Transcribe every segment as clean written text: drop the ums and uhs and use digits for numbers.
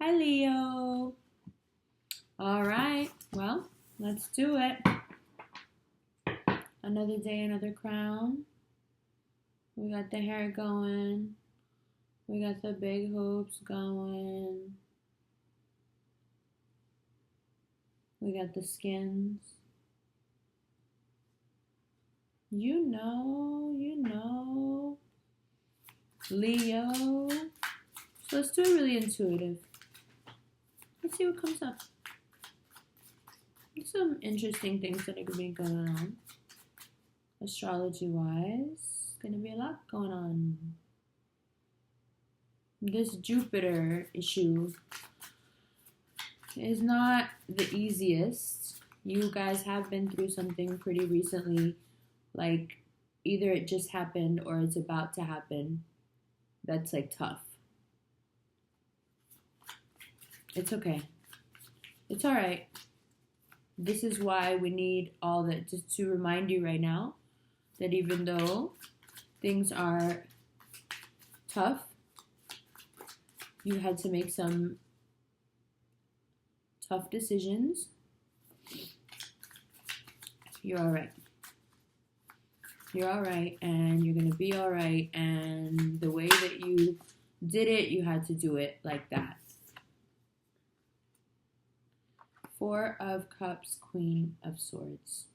Hi, Leo. All right. Well, let's do it. Another day, another crown. We got the hair going. We got the big hoops going. We got the skins. You know. Leo. So let's do it really intuitive. Let's see what comes up. There's some interesting things that are going to be going on. Astrology wise, gonna be a lot going on. This Jupiter issue is not the easiest. You guys have been through something pretty recently, like either it just happened or it's about to happen. That's like tough. It's okay. It's all right. This is why we need all that, just to remind you right now that even though things are tough, you had to make some tough decisions. You're all right. You're all right, and you're going to be all right. And the way that you did it, you had to do it like that. Four of Cups, Queen of Swords.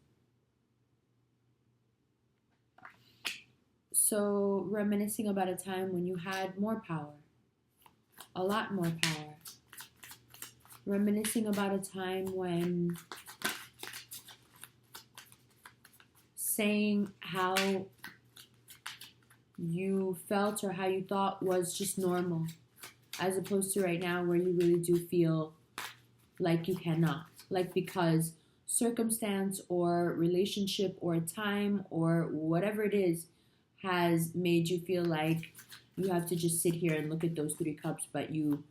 So, reminiscing about a time when you had more power, a lot more power. Reminiscing about a time when saying how you felt or how you thought was just normal, as opposed to right now where you really do feel like you cannot. Like because circumstance or relationship or time or whatever it is has made you feel like you have to just sit here and look at those three cups, but you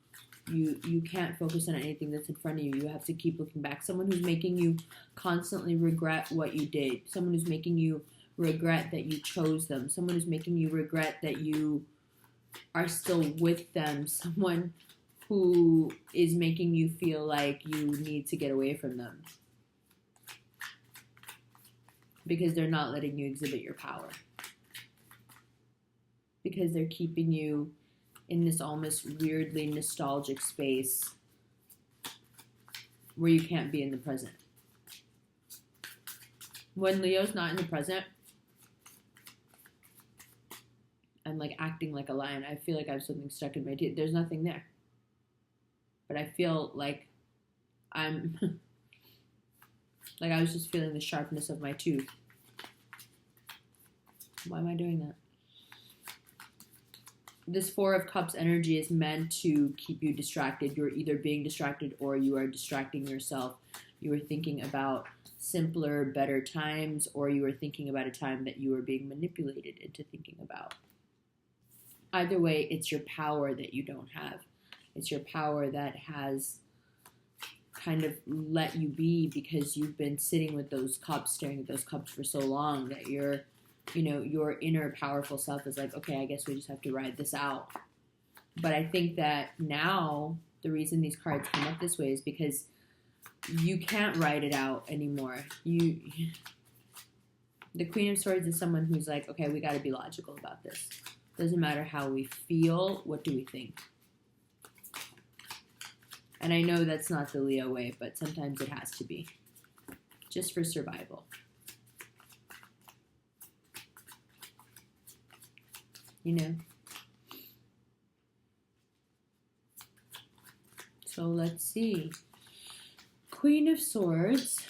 can't focus on anything that's in front of you. You have to keep looking back. Someone who's making you constantly regret what you did. Someone who's making you regret that you chose them. Someone who's making you regret that you are still with them. Someone who is making you feel like you need to get away from them because they're not letting you exhibit your power. Because they're keeping you in this almost weirdly nostalgic space where you can't be in the present. When Leo's not in the present, I'm like acting like a lion. I feel like I have something stuck in my teeth. There's nothing there. But I feel like I'm like I was just feeling the sharpness of my tooth. Why am I doing that? This Four of Cups energy is meant to keep you distracted. You're either being distracted or you are distracting yourself. You are thinking about simpler, better times, or you are thinking about a time that you are being manipulated into thinking about. Either way, it's your power that you don't have. It's your power that has kind of let you be because you've been sitting with those cups, staring at those cups for so long that your inner powerful self is like, okay, I guess we just have to ride this out. But I think that now the reason these cards come up this way is because you can't ride it out anymore. The Queen of Swords is someone who's like, okay, we got to be logical about this. Doesn't matter how we feel. What do we think? And I know that's not the Leo way, but sometimes it has to be. Just for survival. You know? So let's see. Queen of Swords.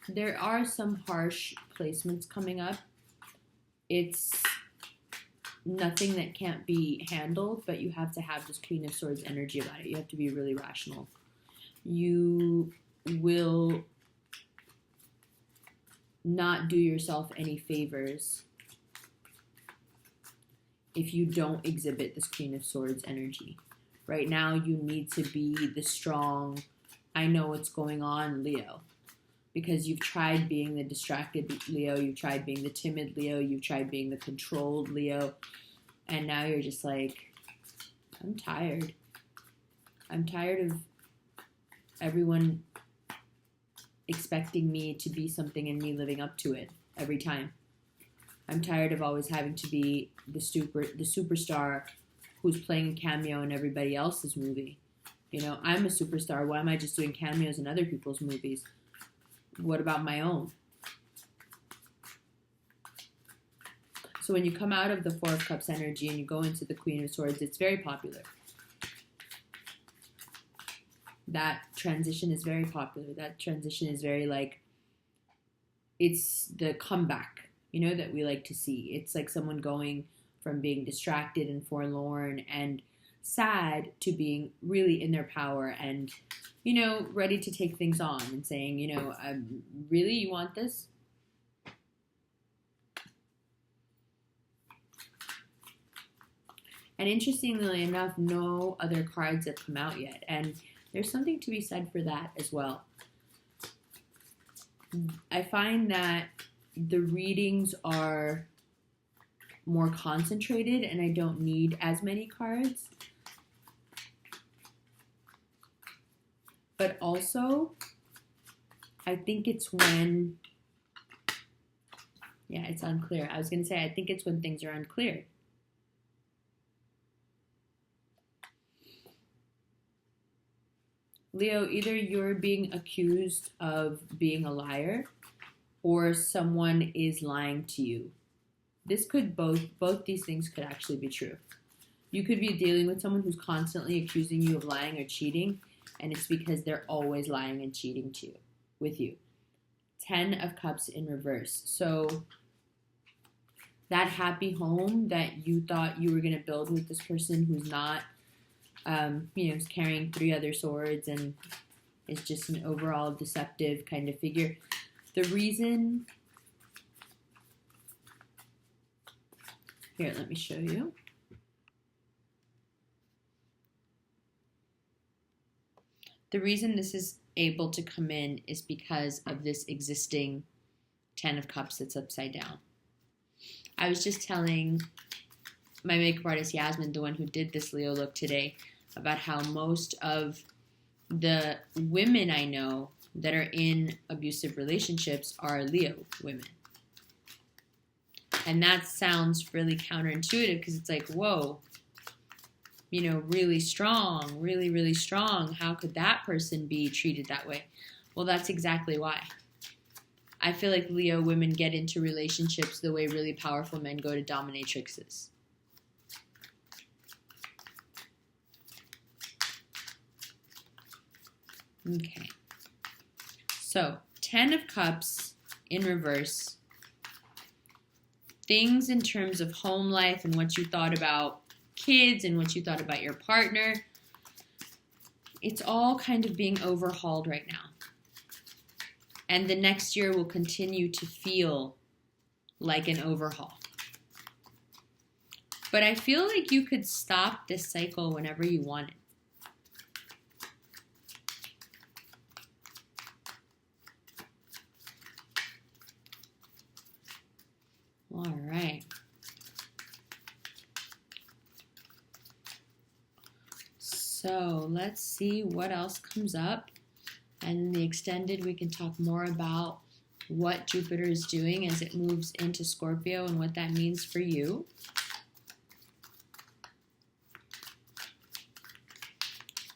There are some harsh placements coming up. It's nothing that can't be handled, but you have to have this Queen of Swords energy about it. You have to be really rational. You will not do yourself any favors if you don't exhibit this Queen of Swords energy. Right now, you need to be the strong, I know what's going on, Leo. Because you've tried being the distracted Leo, you've tried being the timid Leo, you've tried being the controlled Leo, and now you're just like, I'm tired. I'm tired of everyone expecting me to be something and me living up to it every time. I'm tired of always having to be the superstar who's playing a cameo in everybody else's movie. You know, I'm a superstar. Why am I just doing cameos in other people's movies? What about my own? So when you come out of the Four of Cups energy and you go into the Queen of Swords, it's very popular. That transition is very popular. That transition is very like, it's the comeback, you know, that we like to see. It's like someone going from being distracted and forlorn and sad to being really in their power and, you know, ready to take things on and saying, you know, really, you want this? And interestingly enough, no other cards have come out yet. And there's something to be said for that as well. I find that the readings are more concentrated and I don't need as many cards. But also, I think it's when, yeah, it's unclear. I was going to say, I think it's when things are unclear. Leo, either you're being accused of being a liar or someone is lying to you. This could both these things could actually be true. You could be dealing with someone who's constantly accusing you of lying or cheating, and it's because they're always lying and cheating to you, with you. 10 of Cups in reverse. So that happy home that you thought you were going to build with this person who's not, you know, is carrying 3 other swords and is just an overall deceptive kind of figure. The reason, here, let me show you. The reason this is able to come in is because of this existing 10 of Cups that's upside down. I was just telling my makeup artist Yasmin, the one who did this Leo look today, about how most of the women I know that are in abusive relationships are Leo women. And that sounds really counterintuitive because it's like, whoa, you know, really strong, really, really strong. How could that person be treated that way? Well, that's exactly why. I feel like Leo women get into relationships the way really powerful men go to dominatrixes. Okay. So, 10 of Cups in reverse. Things in terms of home life and what you thought about kids and what you thought about your partner. It's all kind of being overhauled right now. And the next year will continue to feel like an overhaul. But I feel like you could stop this cycle whenever you wanted. All right. So let's see what else comes up. And in the extended, we can talk more about what Jupiter is doing as it moves into Scorpio and what that means for you.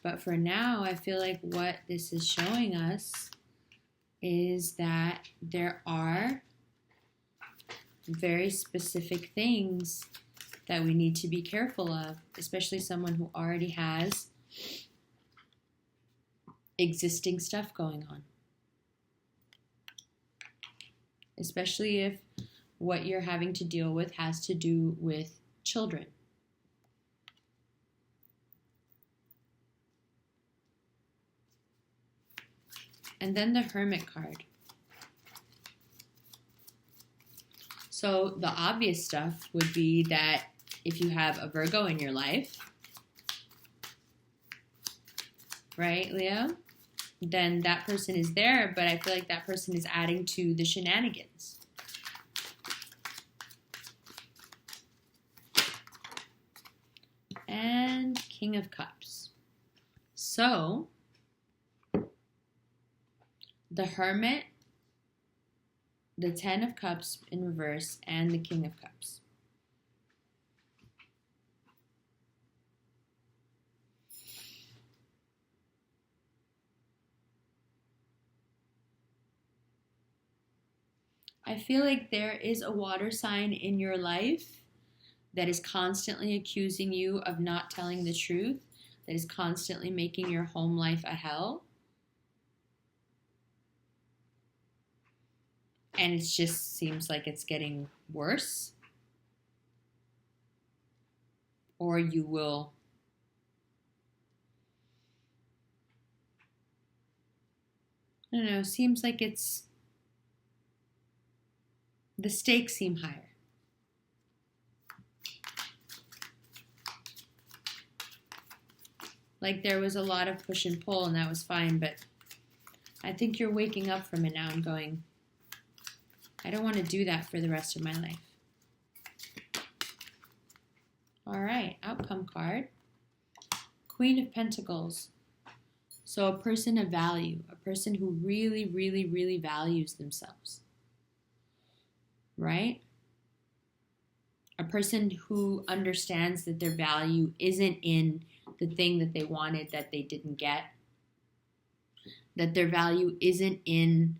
But for now, I feel like what this is showing us is that there are very specific things that we need to be careful of, especially someone who already has existing stuff going on. Especially if what you're having to deal with has to do with children. And then the Hermit card. So the obvious stuff would be that if you have a Virgo in your life, right, Leo, then that person is there, but I feel like that person is adding to the shenanigans. And King of Cups. So, the Hermit, the Ten of Cups in reverse, and the King of Cups. I feel like there is a water sign in your life that is constantly accusing you of not telling the truth, that is constantly making your home life a hell. And it just seems like it's getting worse. Or you will I don't know, seems like the stakes seem higher. Like there was a lot of push and pull and that was fine, but I think you're waking up from it now and going, I don't want to do that for the rest of my life. All right, outcome card. Queen of Pentacles. So a person of value, a person who really, really, really values themselves. Right? A person who understands that their value isn't in the thing that they wanted that they didn't get. That their value isn't in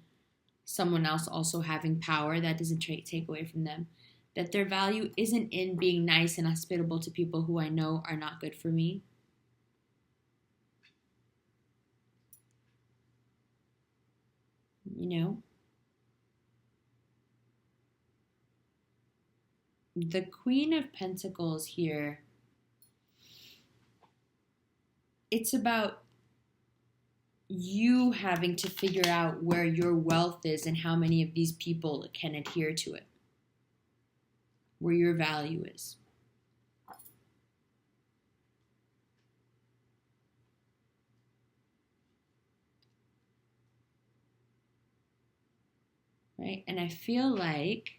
someone else also having power. That doesn't take away from them. That their value isn't in being nice and hospitable to people who I know are not good for me. You know? The Queen of Pentacles here, it's about you having to figure out where your wealth is and how many of these people can adhere to it. Where your value is. Right? And I feel like,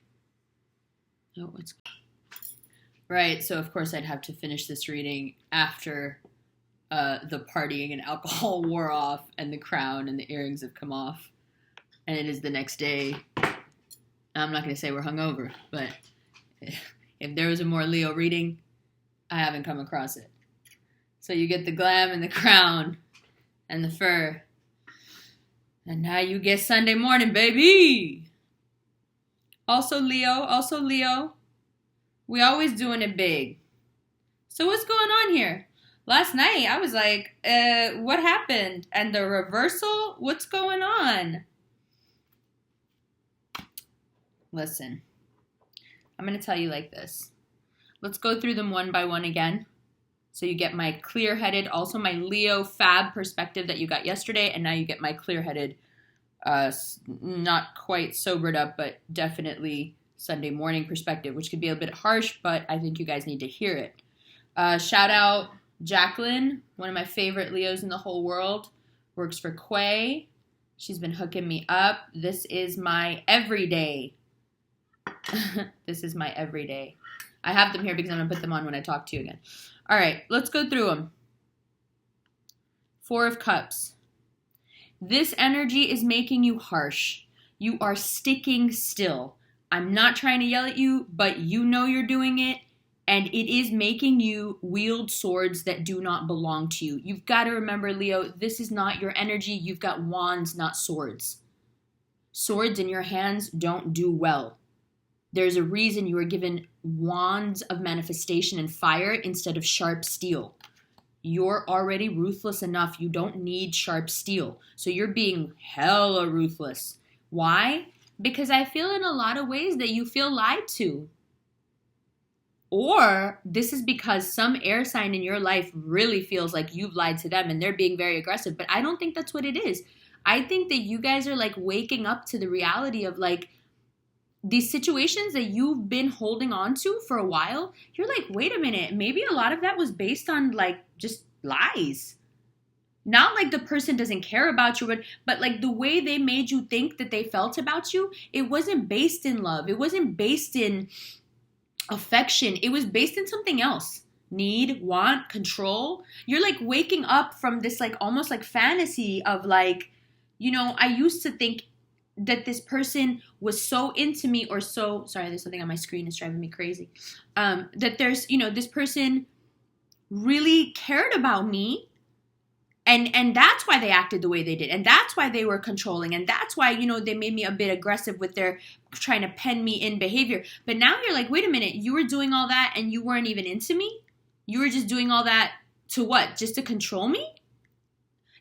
right, so of course I'd have to finish this reading after the partying and alcohol wore off and the crown and the earrings have come off. And it is the next day. I'm not going to say we're hungover, but if there was a more Leo reading, I haven't come across it. So you get the glam and the crown and the fur. And now you get Sunday morning, baby. Also Leo. We always doing it big. So what's going on here? Last night, I was like, what happened? And the reversal? What's going on? Listen, I'm going to tell you like this. Let's go through them one by one again. So you get my clear-headed, also my Leo fab perspective that you got yesterday, and now you get my clear-headed, not quite sobered up, but definitely Sunday morning perspective, which could be a bit harsh, but I think you guys need to hear it. Shout out Jacqueline, one of my favorite Leos in the whole world, works for Quay. She's been hooking me up. This is my everyday. This is my everyday. I have them here because I'm going to put them on when I talk to you again. All right, let's go through them. Four of Cups. This energy is making you harsh. You are sticking still. I'm not trying to yell at you, but you know you're doing it. And it is making you wield swords that do not belong to you. You've got to remember, Leo, this is not your energy. You've got wands, not swords. Swords in your hands don't do well. There's a reason you were given wands of manifestation and fire instead of sharp steel. You're already ruthless enough. You don't need sharp steel. So you're being hella ruthless. Why? Because I feel in a lot of ways that you feel lied to. Or this is because some air sign in your life really feels like you've lied to them and they're being very aggressive. But I don't think that's what it is. I think that you guys are like waking up to the reality of like these situations that you've been holding on to for a while. You're like, wait a minute, maybe a lot of that was based on like just lies. Not like the person doesn't care about you, but like the way they made you think that they felt about you, it wasn't based in love. It wasn't based in affection. It was based in something else. need, want, control. You're like waking up from this like almost like fantasy of like, you know, I used to think that this person was so into me or so, sorry, there's something on my screen that's driving me crazy. That there's, you know, this person really cared about me. And that's why they acted the way they did. And that's why they were controlling. And that's why, you know, they made me a bit aggressive with their trying to pen me in behavior. But now you're like, wait a minute, you were doing all that and you weren't even into me? You were just doing all that to what? Just to control me?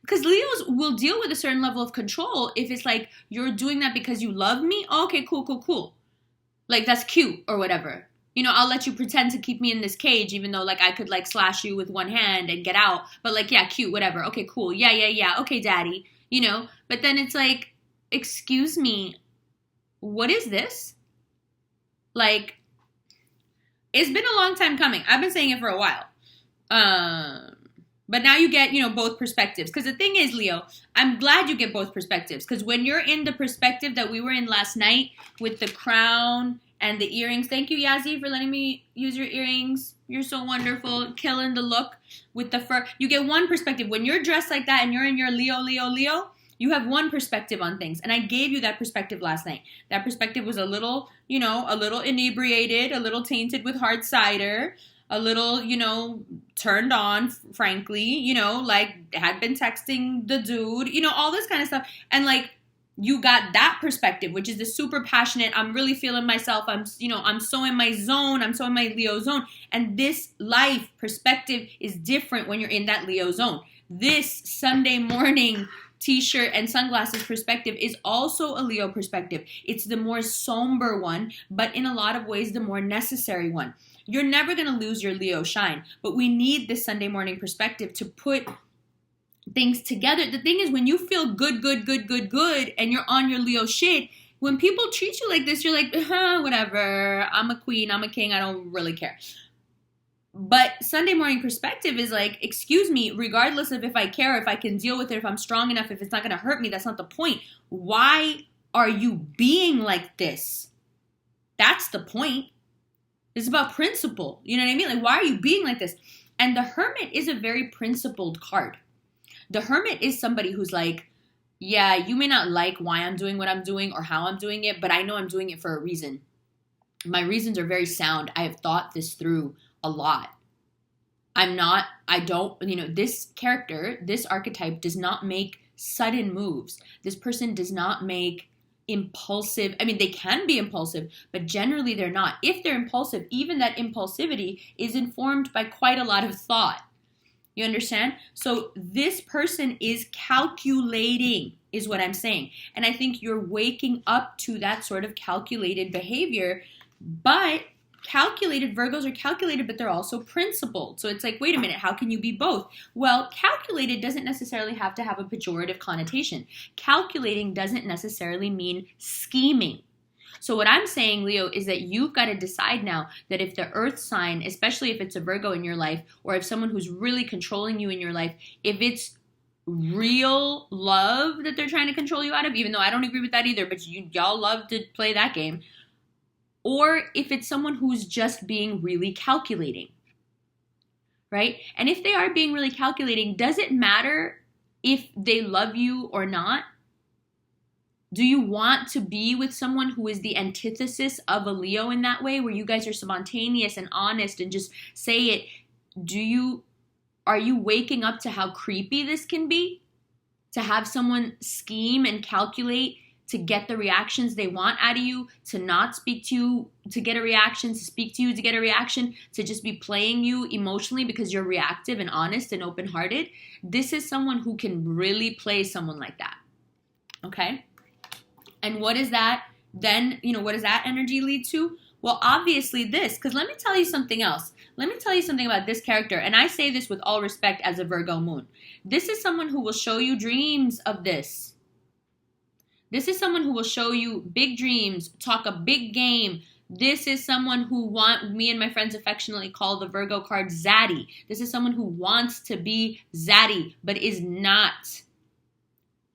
Because Leos will deal with a certain level of control if it's like, you're doing that because you love me? Oh, okay, cool. Like, that's cute or whatever. You know, I'll let you pretend to keep me in this cage, even though, like, I could, like, slash you with one hand and get out. But, like, yeah, cute, whatever. Okay, cool. Yeah. Okay, daddy. You know? But then it's like, excuse me, what is this? Like, it's been a long time coming. I've been saying it for a while. But now you get, you know, both perspectives. Because the thing is, Leo, I'm glad you get both perspectives. Because when you're in the perspective that we were in last night with the crown and the earrings. Thank you, Yazzie, for letting me use your earrings. You're so wonderful. Killing the look with the fur. You get one perspective. When you're dressed like that and you're in your Leo, you have one perspective on things. And I gave you that perspective last night. That perspective was a little, you know, a little inebriated, a little tainted with hard cider, a little, you know, turned on, frankly, you know, like had been texting the dude, you know, all this kind of stuff. And like, you got that perspective, which is the super passionate, I'm really feeling myself. I'm so in my zone. I'm so in my Leo zone. And this life perspective is different when you're in that Leo zone. This Sunday morning t-shirt and sunglasses perspective is also a Leo perspective. It's the more somber one, but in a lot of ways, the more necessary one. You're never going to lose your Leo shine, but we need this Sunday morning perspective to put things together. The thing is, when you feel good, and you're on your Leo shit, when people treat you like this, you're like, whatever, I'm a queen, I'm a king, I don't really care. But Sunday morning perspective is like, excuse me, regardless of if I care, if I can deal with it, if I'm strong enough, if it's not going to hurt me, that's not the point. Why are you being like this? That's the point. It's about principle. You know what I mean? Like, why are you being like this? And the Hermit is a very principled card. The Hermit is somebody who's like, yeah, you may not like why I'm doing what I'm doing or how I'm doing it, but I know I'm doing it for a reason. My reasons are very sound. I have thought this through a lot. This character, this archetype does not make sudden moves. This person does not make impulsive. I mean, they can be impulsive, but generally they're not. If they're impulsive, even that impulsivity is informed by quite a lot of thought. You understand? So this person is calculating, is what I'm saying. And I think you're waking up to that sort of calculated behavior. But Virgos are calculated, but they're also principled. So it's like, wait a minute, how can you be both? Well, calculated doesn't necessarily have to have a pejorative connotation. Calculating doesn't necessarily mean scheming. So what I'm saying, Leo, is that you've got to decide now that if the earth sign, especially if it's a Virgo in your life, or if someone who's really controlling you in your life, if it's real love that they're trying to control you out of, even though I don't agree with that either, but y'all love to play that game, or if it's someone who's just being really calculating, right? And if they are being really calculating, does it matter if they love you or not? Do you want to be with someone who is the antithesis of a Leo in that way, where you guys are spontaneous and honest and just say it? Are you waking up to how creepy this can be? To have someone scheme and calculate to get the reactions they want out of you, to not speak to you to get a reaction, to speak to you to get a reaction, to just be playing you emotionally because you're reactive and honest and open-hearted? This is someone who can really play someone like that. Okay? And what is that then, what does that energy lead to? Well, obviously this, because let me tell you something else. Let me tell you something about this character, and I say this with all respect as a Virgo moon. This is someone who will show you dreams of this. This is someone who will show you big dreams, talk a big game. This is someone who me and my friends affectionately call the Virgo card zaddy. This is someone who wants to be zaddy, but is not.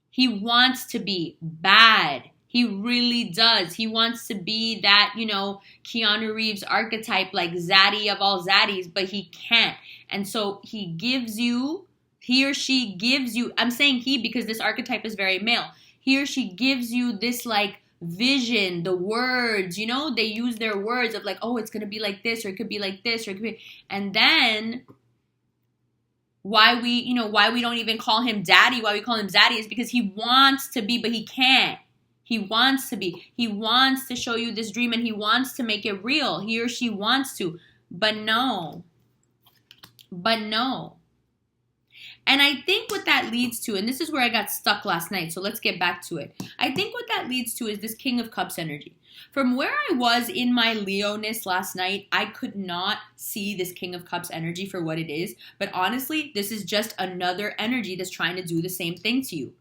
He wants to be bad. He really does. He wants to be that, Keanu Reeves archetype, like zaddy of all zaddies, but he can't. And so he or she gives you, I'm saying he because this archetype is very male. He or she gives you this like vision, the words, they use their words of like, oh, it's going to be like this, or it could be like this, or it could be, and then why we don't even call him daddy, why we call him zaddy is because he wants to be, but he can't. He wants to be. He wants to show you this dream and he wants to make it real. He or she wants to, but no. And I think what that leads to, and this is where I got stuck last night, so let's get back to it. I think what that leads to is this King of Cups energy. From where I was in my Leo-ness last night, I could not see this King of Cups energy for what it is. But honestly, this is just another energy that's trying to do the same thing to you.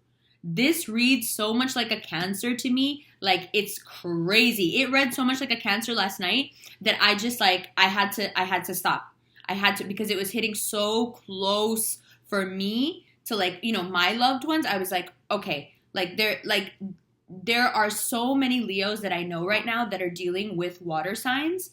This reads so much like a Cancer to me. Like, it's crazy. It read so much like a Cancer last night that I just like, I had to stop. I had to, because it was hitting so close for me to like, my loved ones. I was like, okay, there are so many Leos that I know right now that are dealing with water signs,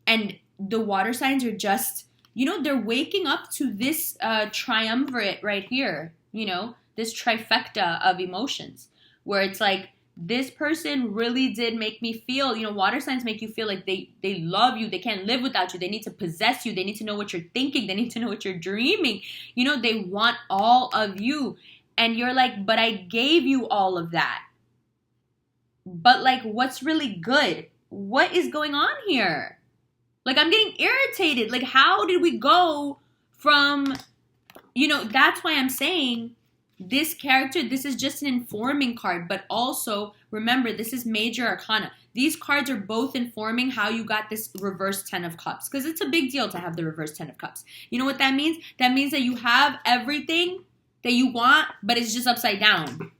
and the water signs are just, they're waking up to this triumvirate right here, this trifecta of emotions where it's like, this person really did make me feel, water signs make you feel like they love you. They can't live without you. They need to possess you. They need to know what you're thinking. They need to know what you're dreaming. They want all of you. And you're like, but I gave you all of that. But like, what's really good? What is going on here? Like, I'm getting irritated. Like, how did we go from, that's why I'm saying this character, this is just an informing card, but also remember, this is major arcana. These cards are both informing how you got this reverse 10 of cups, because it's a big deal to have the reverse 10 of cups. You know what that means? That means that you have everything that you want, but it's just upside down.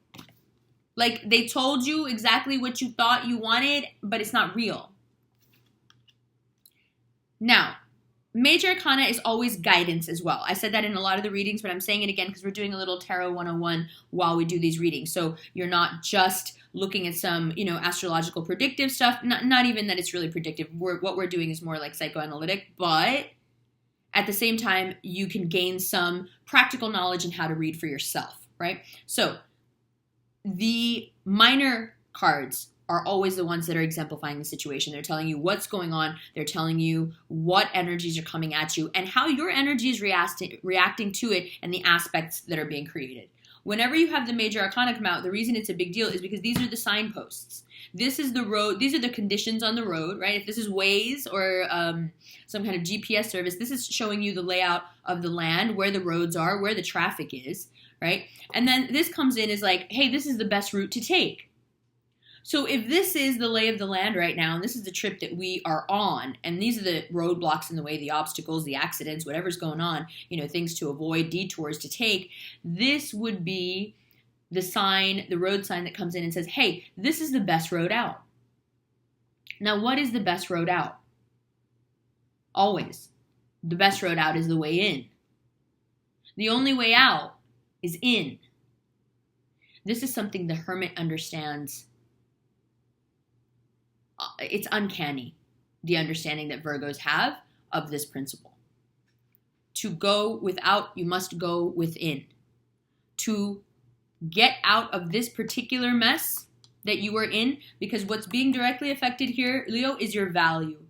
Like, they told you exactly what you thought you wanted, but it's not real. Now, major arcana is always guidance as well. I said that in a lot of the readings, but I'm saying it again because we're doing a little Tarot 101 while we do these readings. So you're not just looking at some, astrological predictive stuff. Not even that it's really predictive. What we're doing is more like psychoanalytic, but at the same time, you can gain some practical knowledge in how to read for yourself, right? So the minor cards are always the ones that are exemplifying the situation. They're telling you what's going on. They're telling you what energies are coming at you and how your energy is reacting to it and the aspects that are being created. Whenever you have the major arcana come out, the reason it's a big deal is because these are the signposts. This is the road. These are the conditions on the road, right? If this is Waze or some kind of GPS service, this is showing you the layout of the land, where the roads are, where the traffic is, right? And then this comes in as like, hey, this is the best route to take. So if this is the lay of the land right now, and this is the trip that we are on, and these are the roadblocks in the way, the obstacles, the accidents, whatever's going on, things to avoid, detours to take, this would be the sign, the road sign that comes in and says, hey, this is the best road out. Now, what is the best road out? Always. The best road out is the way in. The only way out is in. This is something the Hermit understands. It's uncanny, the understanding that Virgos have of this principle. To go without, you must go within. To get out of this particular mess that you are in, because what's being directly affected here, Leo, is your value.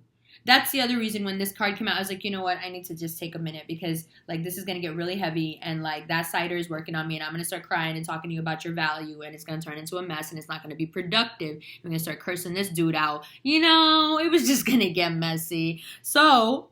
That's the other reason when this card came out, I was like, you know what, I need to just take a minute because like this is going to get really heavy and like that cider is working on me and I'm going to start crying and talking to you about your value and it's going to turn into a mess and it's not going to be productive. I'm going to start cursing this dude out. It was just going to get messy. So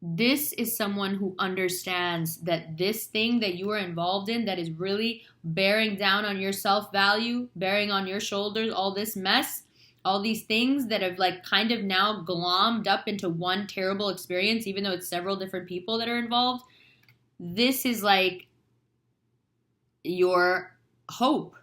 this is someone who understands that this thing that you are involved in that is really bearing down on your self-value, bearing on your shoulders, all this mess, all these things that have like kind of now glommed up into one terrible experience, even though it's several different people that are involved. This is like your hope.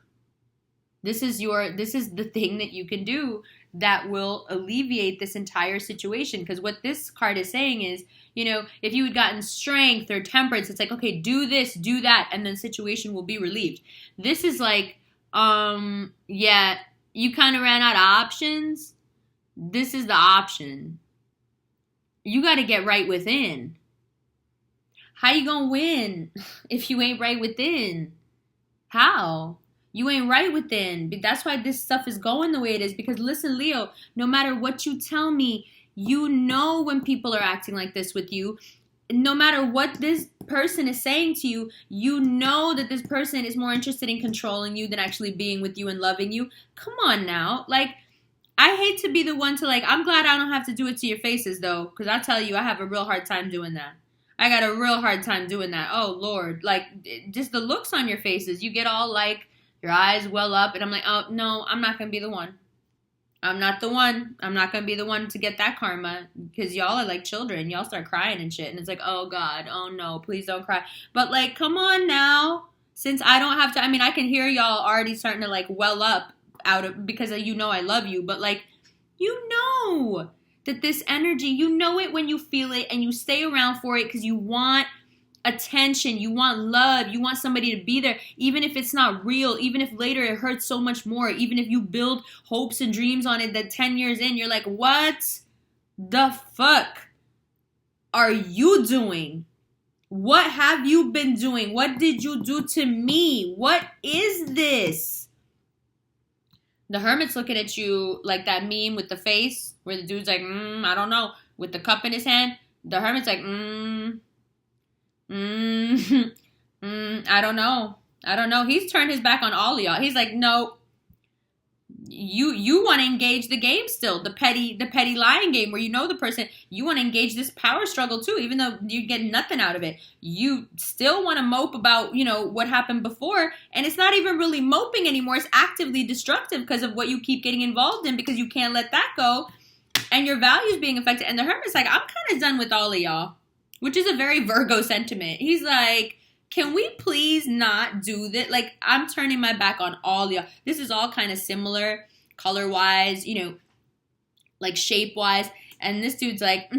This is the thing that you can do that will alleviate this entire situation. Because what this card is saying is, you know, if you had gotten strength or temperance, it's like, okay, do this, do that, and then situation will be relieved. This is like, yeah, you kind of ran out of options. This is the option. You got to get right within. How you gonna win if you ain't right within? How? You ain't right within. That's why this stuff is going the way it is. Because listen, Leo, no matter what you tell me, you know when people are acting like this with you. No matter what this person is saying to you, you know that this person is more interested in controlling you than actually being with you and loving you. Come on now. Like, I hate to be the one to like, I'm glad I don't have to do it to your faces though. Because I tell you, I have a real hard time doing that. I got a real hard time doing that. Oh, Lord. Like, just the looks on your faces. You get all, like, your eyes well up. And I'm like, oh, no, I'm not going to be the one. I'm not the one. I'm not going to be the one to get that karma. Because y'all are like children. Y'all start crying and shit. And it's like, oh, God. Oh, no. Please don't cry. But, like, come on now. Since I don't have to. I mean, I can hear y'all already starting to, like, well up out of. Because you know I love you. But, like, you know that this energy, you know it when you feel it, and you stay around for it because you want attention, you want love, you want somebody to be there, even if it's not real, even if later it hurts so much more, even if you build hopes and dreams on it that 10 years in, you're like, what the fuck are you doing? What have you been doing? What did you do to me? What is this? The Hermit's looking at you like that meme with the face where the dude's like, I don't know, with the cup in his hand. The Hermit's like, I don't know. I don't know. He's turned his back on all of y'all. He's like, no, you want to engage the game still, the petty lying game where you know the person, you want to engage this power struggle too, even though you get nothing out of it. You still want to mope about, you know, what happened before, and it's not even really moping anymore. It's actively destructive because of what you keep getting involved in because you can't let that go, and your values being affected. And the Hermit's like, I'm kind of done with all of y'all, which is a very Virgo sentiment. He's like, can we please not do that? Like, I'm turning my back on all y'all. This is all kind of similar, color-wise, you know, like shape-wise. And this dude's like,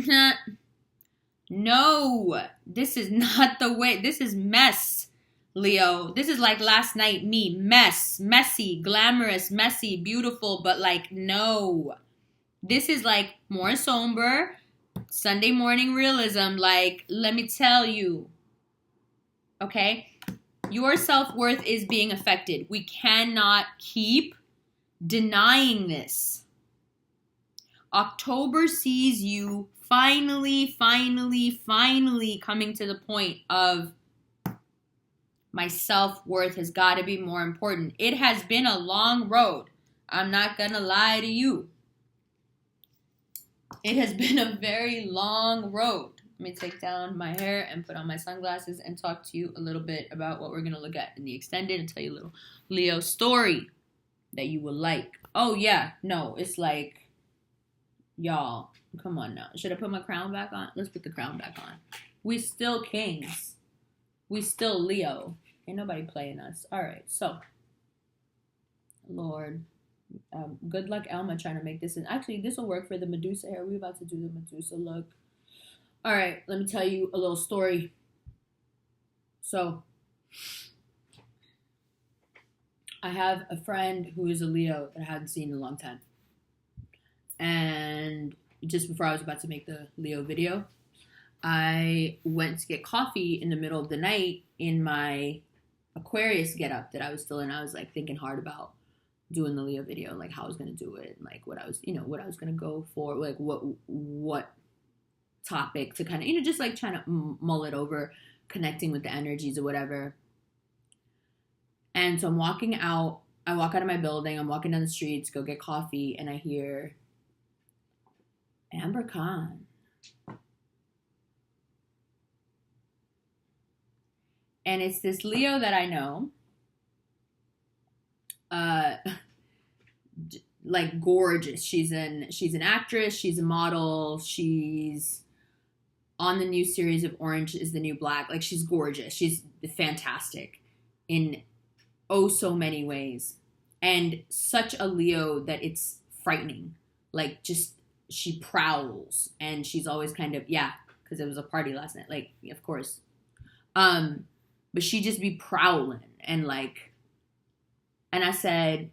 no, this is not the way. This is mess, Leo. This is like last night me. Mess, messy, glamorous, messy, beautiful, but like, no. This is like more somber, Sunday morning realism. Like, let me tell you. Okay, your self-worth is being affected. We cannot keep denying this. October sees you finally coming to the point of my self-worth has got to be more important. It has been a long road. I'm not going to lie to you. It has been a very long road. Let me take down my hair and put on my sunglasses and talk to you a little bit about what we're going to look at in the extended and tell you a little Leo story that you will like. Oh, yeah. No, it's like, y'all, come on now. Should I put my crown back on? Let's put the crown back on. We still kings. We still Leo. Ain't nobody playing us. All right. So, Lord, good luck, Elma, trying to make this. Actually, this will work for the Medusa hair. We're about to do the Medusa look. All right, let me tell you a little story. So, I have a friend who is a Leo that I hadn't seen in a long time. And just before I was about to make the Leo video, I went to get coffee in the middle of the night in my Aquarius getup that I was still in. I was like thinking hard about doing the Leo video, like how I was going to do it, like what I was going to go for, like what topic to kind of, just like trying to mull it over, connecting with the energies or whatever. And so I'm walking out. I walk out of my building. I'm walking down the streets, go get coffee, and I hear Amber Khan. And it's this Leo that I know. Like gorgeous. She's an actress. She's a model. She's on the new series of Orange is the New Black. Like, she's gorgeous. She's fantastic in oh so many ways. And such a Leo that it's frightening. like just she prowls and she's always kind of because it was a party last night, like of course, but she just be prowling and like, and I said,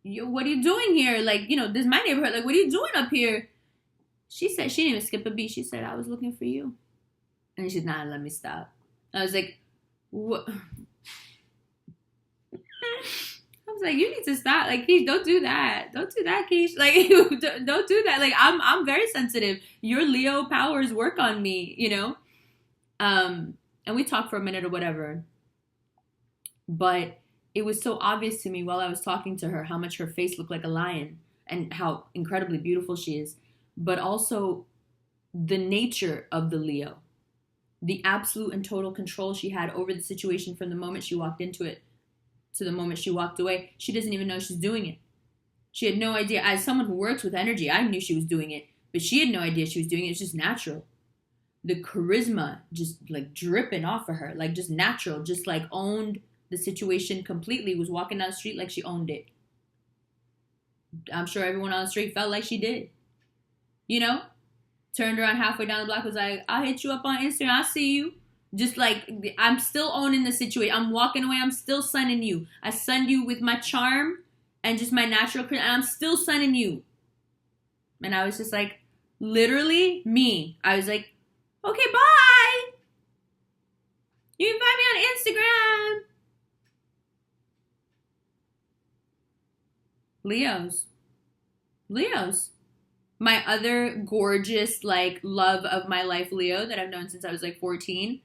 yo, what are you doing here? Like, this is my neighborhood. Like, what are you doing up here? She said, she didn't even skip a beat. She said, I was looking for you. And she's not, let me stop. I was like, what? I was like, you need to stop. Like, Keish, don't do that. Don't do that, Keish. Like, don't do that. Like, I'm very sensitive. Your Leo powers work on me, And we talked for a minute or whatever. But it was so obvious to me while I was talking to her how much her face looked like a lion and how incredibly beautiful she is. But also the nature of the Leo. The absolute and total control she had over the situation from the moment she walked into it to the moment she walked away. She doesn't even know she's doing it. She had no idea. As someone who works with energy, I knew she was doing it, but she had no idea she was doing it. It's just natural. The charisma just like dripping off of her, like just natural, just like owned the situation completely, was walking down the street like she owned it. I'm sure everyone on the street felt like she did. Turned around halfway down the block, was like, I'll hit you up on Instagram, I'll see you. Just like, I'm still owning the situation. I'm walking away, I'm still sunning you. I sunned you with my charm and just my natural, and I'm still sunning you. And I was just like, literally me. I was like, okay, bye. You can find me on Instagram. Leos. My other gorgeous, like, love of my life, Leo, that I've known since I was, like, 14.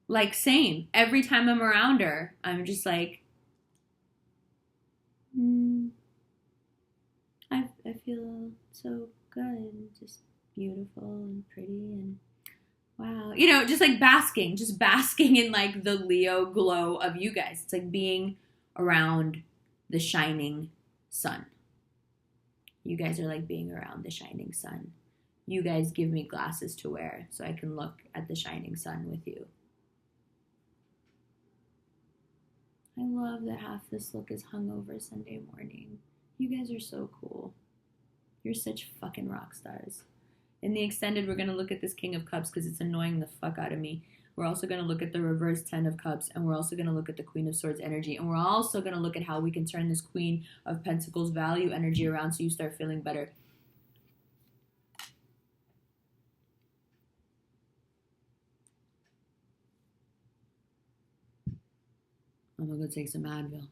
Like, same. Every time I'm around her, I'm just like, I feel so good. Just beautiful and pretty and wow. Just, like, basking in, like, the Leo glow of you guys. It's like being around the shining sun. You guys are like being around the shining sun. You guys give me glasses to wear so I can look at the shining sun with you. I love that half this look is hungover Sunday morning. You guys are so cool. You're such fucking rock stars. In the extended, we're going to look at this King of Cups because it's annoying the fuck out of me. We're also going to look at the reverse 10 of Cups, and we're also going to look at the Queen of Swords energy, and we're also going to look at how we can turn this Queen of Pentacles value energy around so you start feeling better. I'm going to go take some Advil.